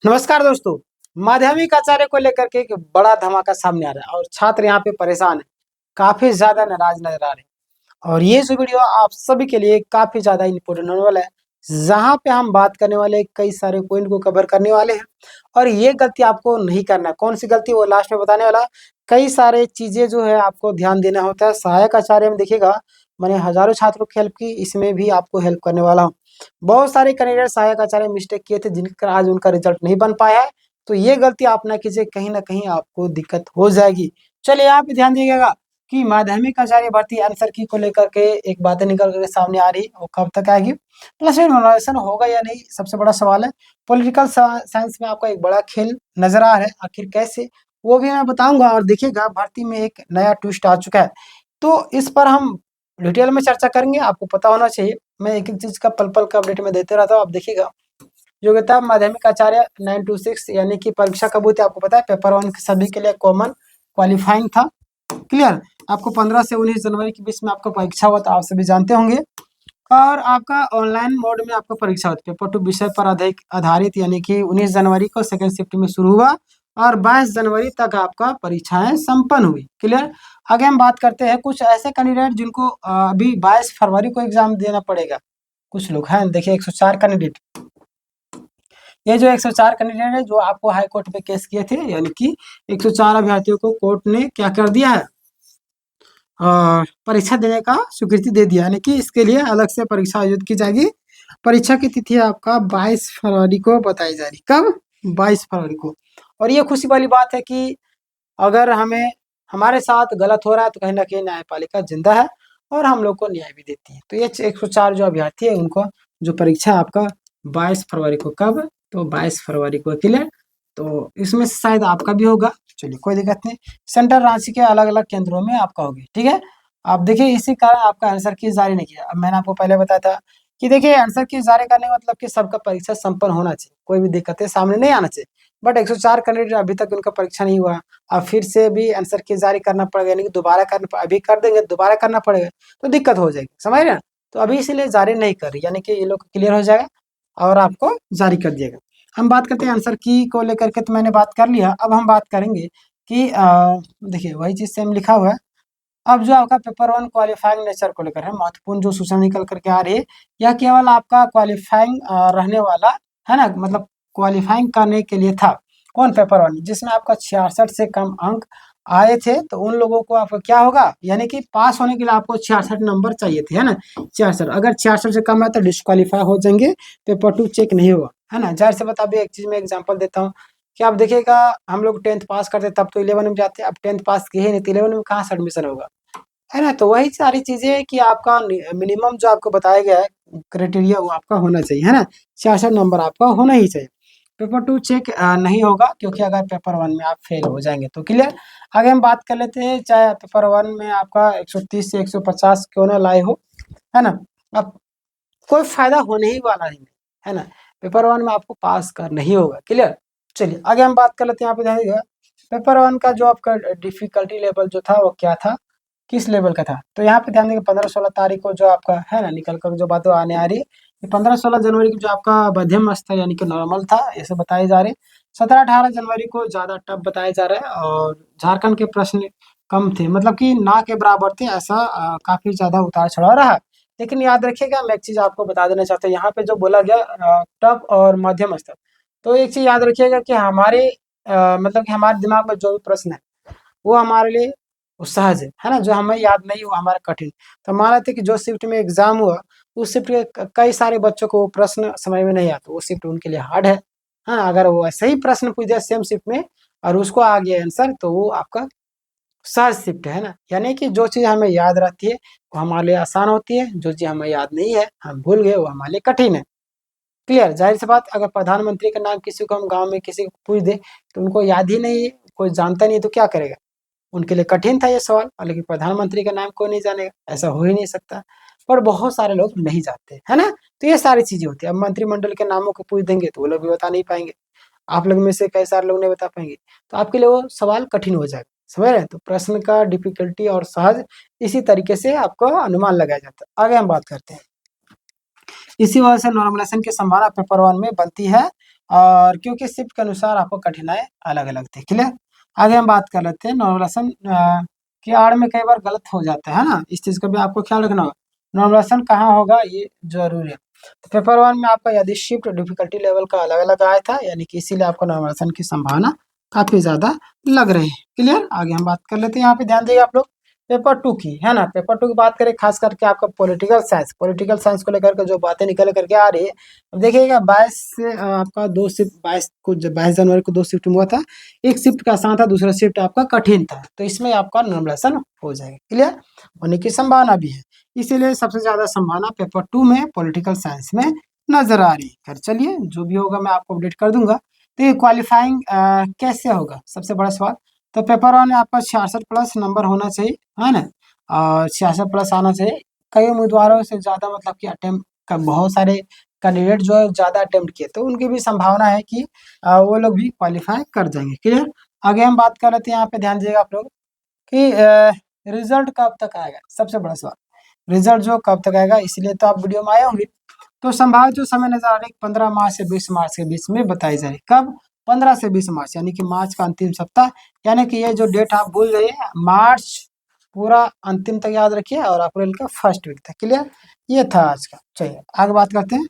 नमस्कार दोस्तों। माध्यमिक आचार्य को लेकर के एक बड़ा धमाका सामने आ रहा है और छात्र यहाँ पे परेशान है, काफी ज्यादा नाराज नजर आ रहे हैं। और ये जो वीडियो आप सभी के लिए काफी ज्यादा इम्पोर्टेंट होने वाला है, जहाँ पे हम बात करने वाले कई सारे पॉइंट को कवर करने वाले हैं। और ये गलती आपको नहीं करना, कौन सी गलती वो लास्ट में बताने वाला। कई सारे चीजें जो है आपको ध्यान देना होता है। सहायक आचार्य में देखिएगा, मैंने हजारों छात्रों की हेल्प की, इसमें भी आपको हेल्प करने वाला हूँ। बहुत सारे कैंडिडेट सहायक आचार्य मिस्टेक किए थे, जिनका आज उनका रिजल्ट नहीं बन पाया है। तो ये गलती आप ना कीजिए, कहीं ना कहीं आपको दिक्कत हो जाएगी। चलिए यहाँ पे ध्यान दीजिएगा कि माध्यमिक आचार्य भर्ती आंसर की को लेकर के एक बातें निकल कर सामने आ रही, वो कब तक आएगी, प्लस नॉमिनेशन होगा या नहीं, सबसे बड़ा सवाल है। पॉलिटिकल साइंस में आपका एक बड़ा खेल नजर आ रहा है, आखिर कैसे, वो भी मैं बताऊंगा। और देखिएगा, भर्ती में एक नया ट्विस्ट आ चुका है, तो इस पर हम डिटेल में चर्चा करेंगे। आपको पता होना चाहिए, मैं एक एक चीज का पल पल का अपडेट में देते रहता हूँ। आप देखिएगा, योग्यता माध्यमिक आचार्य 926 यानी कि परीक्षा कब हुई थी आपको पता है। पेपर 1 सभी के लिए कॉमन क्वालिफाइंग था। क्लियर, आपको 15 से 19 जनवरी के बीच में आपका परीक्षा हुआ था, आप सभी जानते होंगे। और आपका ऑनलाइन मोड में आपका परीक्षा होती है, पेपर 2 विषय पर आधारित, यानी कि 19 जनवरी को सेकेंड शिफ्ट में शुरू हुआ और 22 जनवरी तक आपका परीक्षाएं संपन्न हुई। क्लियर। आगे हम बात करते हैं कुछ ऐसे कैंडिडेट जिनको अभी 22 फरवरी को एग्जाम देना पड़ेगा। कुछ लोग हैं, देखिए 104 कैंडिडेट, ये जो 104 कैंडिडेट है जो आपको हाई कोर्ट में केस किए थे, यानी कि 104 अभ्यर्थियों को कोर्ट ने क्या कर दिया है, परीक्षा देने का स्वीकृति दे दिया, यानी कि इसके लिए अलग से परीक्षा आयोजित की जाएगी। परीक्षा की तिथि आपका 22 फरवरी को बताई जा रही। कब? 22 फरवरी को। और ये खुशी वाली बात है कि अगर हमें हमारे साथ गलत हो रहा है तो कहीं ना कहीं न्यायपालिका जिंदा है और हम लोग को न्याय भी देती है। तो ये 104 जो अभ्यर्थी है उनको जो परीक्षा आपका 22 फरवरी को, कब? तो 22 फरवरी को। क्लियर। तो इसमें से शायद आपका भी होगा, चलिए कोई दिक्कत नहीं। सेंटर रांची के अलग अलग केंद्रों में आपका होगी, ठीक है। आप देखिए, इसी कारण आपका आंसर की जारी नहीं किया। अब मैंने आपको पहले बताया था कि देखिए, आंसर की जारी करने का मतलब कि सबका परीक्षा संपन्न होना चाहिए, कोई भी दिक्कतें सामने नहीं आना चाहिए। बट 104 कैंडिडेट अभी तक उनका परीक्षा नहीं हुआ, अब फिर से भी आंसर की जारी करना पड़ेगा, यानी कि दोबारा करना, अभी कर देंगे दोबारा करना पड़ेगा तो दिक्कत हो जाएगी, समझ रहे हैं। तो अभी इसीलिए जारी नहीं कर रही, यानी कि ये लोग क्लियर हो जाएगा और आपको जारी कर दिएगा। हम बात करते हैं आंसर की को लेकर के, तो मैंने बात कर लिया। अब हम बात करेंगे कि देखिए वही चीज सेम लिखा हुआ है। अब जो आपका पेपर 1 क्वालिफाइंग नेचर को लेकर है, महत्वपूर्ण जो सूचना निकल करके आ रही है, यह केवल आपका क्वालिफाइंग रहने वाला है ना, मतलब क्वालिफाइंग करने के लिए था। कौन? पेपर 1 जिसमें आपका 66 से कम अंक आए थे, तो उन लोगों को आपका क्या होगा, यानी कि पास होने के लिए आपको 66 नंबर चाहिए थे, है ना। 66, अगर 66 से कम है तो डिस्क्वालीफाई हो जाएंगे, पेपर 2 चेक नहीं होगा, है ना। जाहिर से बता, अभी एक चीज में एग्जाम्पल देता हूँ कि आप देखिएगा, हम लोग 10th पास करते तब तो 11 में जाते, अब 10th पास किए नहीं तो 11 में कहाँ से एडमिशन होगा, है ना। तो वही सारी चीजें है कि आपका मिनिमम जो आपको बताया गया है क्राइटेरिया, वो आपका होना चाहिए, है ना। 66 नंबर आपका होना ही चाहिए। पेपर 2 चेक नहीं होगा, क्योंकि अगर पेपर 1 में आप फेल हो जाएंगे तो। क्लियर। आगे हम बात कर लेते हैं, चाहे पेपर 1 में आपका 130 से 150 क्यों ना लाए हो, है ना, अब कोई फायदा होने ही वाला नहीं है ना। पेपर 1 में आपको पास करना ही होगा। क्लियर। चलिए आगे हम बात कर लेते हैं। यहाँ पे ध्यान दीजिएगा, पेपर 1 का जो आपका डिफिकल्टी लेवल जो था वो क्या था, किस लेवल का था। तो यहाँ पे ध्यान देंगे, 15-16 तारीख को जो आपका है ना, निकल कर जो बात आने आ रही है, 15-16 जनवरी को जो आपका मध्यम स्तर यानी कि नॉर्मल था, ऐसे बताए जा रहे हैं। 17-18 जनवरी को ज्यादा टफ बताया जा रहा है, और झारखंड के प्रश्न कम थे, मतलब कि ना के बराबर थे, ऐसा काफी ज्यादा उतार चढ़ाव रहा। लेकिन याद रखिएगा, मैं एक चीज आपको बता देना चाहता हूँ, यहाँ पे जो बोला गया टफ और मध्यम स्तर, तो एक चीज याद रखिएगा कि हमारे मतलब कि हमारे दिमाग में जो भी प्रश्न है वो हमारे लिए वो सहज है ना, जो हमें याद नहीं हुआ हमारा कठिन। तो मान लेते कि जो शिफ्ट में एग्जाम हुआ, उस शिफ्ट के कई सारे बच्चों को वो प्रश्न समझ में नहीं आता, वो शिफ्ट उनके लिए हार्ड है ना। अगर वो ऐसे ही प्रश्न पूछ दिया सेम शिफ्ट में और उसको आ गया आंसर, तो वो आपका सहज शिफ्ट है ना। यानी कि जो चीज हमें याद रहती है वो हमारे लिए आसान होती है, जो चीज हमें याद नहीं है, हम भूल गए, वो हमारे लिए कठिन है। क्लियर। जाहिर सी बात, अगर प्रधानमंत्री का नाम किसी को हम गांव में किसी को पूछ दे तो उनको याद ही नहीं है, कोई जानता नहीं है, तो क्या करेगा, उनके लिए कठिन था ये सवाल। और लेकिन प्रधानमंत्री का नाम कोई नहीं जानेगा, ऐसा हो ही नहीं सकता। पर बहुत सारे लोग नहीं जानते, है ना। तो ये सारी चीजें होती है। अब मंत्रिमंडल के नामों को पूछ देंगे तो वो लोग भी बता नहीं पाएंगे, आप लोग में से कई सारे लोग नहीं बता पाएंगे, तो आपके लिए वो सवाल कठिन हो जाएगा, समझ रहे हैं। तो प्रश्न का डिफिकल्टी और सहज इसी तरीके से आपको अनुमान लगाया जाता है। आगे हम बात करते हैं, इसी वजह से नॉर्मलाइजेशन की संभावना पेपर 1 में बनती है और क्योंकि शिफ्ट के अनुसार आपको कठिनाई अलग अलग थी। क्लियर। आगे हम बात कर लेते हैं नॉर्मलाइजेशन की आड़ में कई बार गलत हो जाता है ना, इस चीज़ का भी आपको ख्याल रखना होगा। नॉर्मलाइजेशन कहाँ होगा ये जरूरी है। तो पेपर वन में आपका यदि शिफ्ट डिफिकल्टी लेवल का अलग अलग आया था, यानी कि इसीलिए आपको नॉर्मलाइजेशन की संभावना काफी ज्यादा लग रही है। क्लियर। आगे हम बात कर लेते हैं, यहाँ पे ध्यान देगा आप लोग पेपर टू की, है ना। पेपर टू की बात करें खास करके आपका पॉलिटिकल साइंस को लेकर के जो बातें निकल करके आ रही है। अब देखिएगा 22 से आपका 2 शिफ्ट 22 जनवरी को 2 शिफ्ट हुआ था। एक शिफ्ट का आसान था, दूसरा शिफ्ट आपका कठिन था, तो इसमें आपका नॉर्मलाइजेशन हो जाएगा। क्लियर होने की संभावना भी है, इसीलिए सबसे ज्यादा संभावना पेपर टू में पॉलिटिकल साइंस में नजर आ रही है। खैर चलिए, जो भी होगा मैं आपको अपडेट कर दूंगा। तो ये क्वालिफाइंग कैसे होगा, सबसे बड़ा सवाल। तो पेपर वन में आपका 66+ नंबर होना चाहिए, है ना, और 66+ आना चाहिए। कई उम्मीदवारों से ज्यादा मतलब कि अटेम्प्ट का बहुत सारे कैंडिडेट जो है ज्यादा अटेम्प्ट किए, तो उनकी भी संभावना है कि वो लोग भी क्वालिफाई कर जाएंगे। क्लियर। आगे हम बात कर लेते हैं, यहाँ पे ध्यान दीजिएगा आप लोग कि रिजल्ट कब तक आएगा, सबसे बड़ा सवाल। रिजल्ट जो कब तक आएगा, इसलिए तो आप वीडियो में आए होंगे। तो संभावित जो समय नजर आ रही है 15 मार्च से 20 मार्च के बीच में बताई जा रही है। कब? 15 से 20 मार्च, यानी कि मार्च का अंतिम सप्ताह। यानी कि ये जो डेट आप भूल रही है, मार्च पूरा अंतिम तक याद रखिए और अप्रैल का फर्स्ट वीक तक। क्लियर। ये था आज का। चलिए आगे बात करते हैं।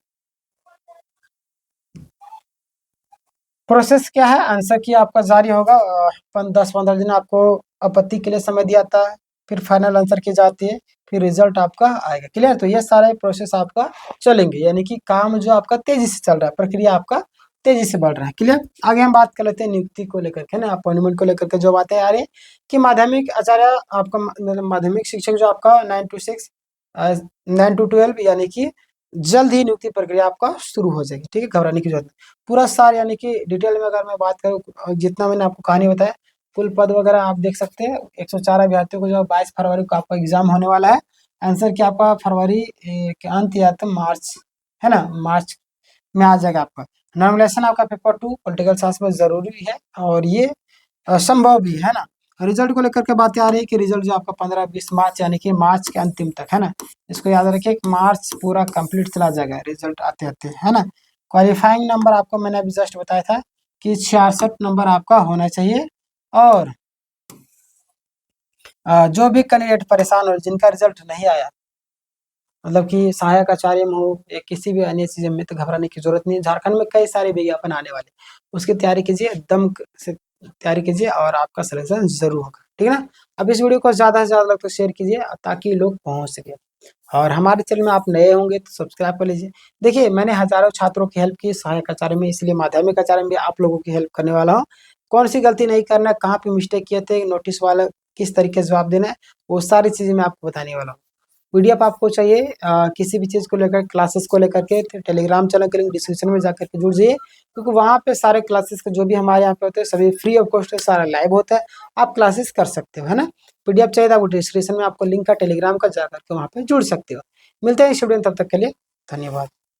प्रोसेस क्या है, आंसर की आपका जारी होगा 10-15 दिन आपको आपत्ति के लिए समय दिया था, फिर फाइनल आंसर की जाती है, फिर रिजल्ट आपका आएगा। क्लियर। तो ये सारे प्रोसेस आपका चलेंगे, यानी कि काम जो आपका तेजी से चल रहा है, प्रक्रिया आपका तेजी से बढ़ रहा है। क्लियर। आगे हम बात कर लेते हैं नियुक्ति को लेकर के ना, अपॉइंटमेंट को लेकर के जो बातें आ रही है कि माध्यमिक आचार्य आपका मतलब माध्यमिक शिक्षक जो आपका 9 to 12 यानी कि जल्द ही नियुक्ति प्रक्रिया आपका शुरू हो जाएगी। ठीक है, घबराने की जरूरत नहीं। पूरा सार यानी कि डिटेल में अगर मैं बात करूँ, जितना मैंने आपको कहानी बताया, कुल पद वगैरह आप देख सकते हैं। 104 अभ्यर्थियों को जो 22 फरवरी को आपका एग्जाम होने वाला है। आंसर क्या आपका फरवरी के अंत या तो मार्च, है ना, मार्च में आ जाएगा आपका। नॉमिनेशन आपका पेपर टू पॉलिटिकल साइंस में जरूरी है और ये संभव भी है ना। रिजल्ट को लेकर के बातें आ रही है कि रिजल्ट जो आपका 15-20 मार्च यानी कि मार्च के अंतिम तक, है ना। इसको याद रखिए, मार्च पूरा कंप्लीट चला जाएगा रिजल्ट आते आते, है ना। क्वालिफाइंग नंबर आपको मैंने अभी जस्ट बताया था कि 66 नंबर आपका होना चाहिए। और जो भी कैंडिडेट परेशान और जिनका रिजल्ट नहीं आया, मतलब कि सहायक आचार्य में हो या किसी भी अन्य चीज में, तो घबराने की जरूरत नहीं है। झारखंड में कई सारे विज्ञापन आने वाले, उसकी तैयारी कीजिए, से तैयारी कीजिए और आपका सिलेक्शन जरूर होगा। ठीक है ना। अब इस वीडियो को ज्यादा से ज्यादा लोग तो शेयर कीजिए ताकि लोग पहुंच सके। और हमारे चैनल में आप नए होंगे तो सब्सक्राइब कर लीजिए। देखिए मैंने हजारों छात्रों की हेल्प की सहायक आचार्य में, इसलिए माध्यमिक आचार्य में भी आप लोगों की हेल्प करने वाला हूँ। कौन सी गलती नहीं करना, कहाँ पे मिस्टेक किए थे, नोटिस वाला किस तरीके से जवाब देना है, वो सारी चीजें मैं आपको बताने वाला हूँ। पीडीएफ आपको चाहिए किसी भी चीज़ को लेकर, क्लासेस को लेकर के, तो टेलीग्राम चैनल के लिंक डिस्क्रिप्शन में जाकर के जुड़ जाइए, क्योंकि वहाँ पे सारे क्लासेस के जो भी हमारे यहाँ पे होते हैं सभी फ्री ऑफ कॉस्ट है, सारा लाइव होता है, आप क्लासेस कर सकते हो, है ना। पीडीएफ चाहिए था, वो डिस्क्रिप्शन में आपको लिंक है टेलीग्राम का, जाकर के वहाँ पे जुड़ सकते हो। मिलते हैं इस वीडियो में, तब तक के लिए धन्यवाद।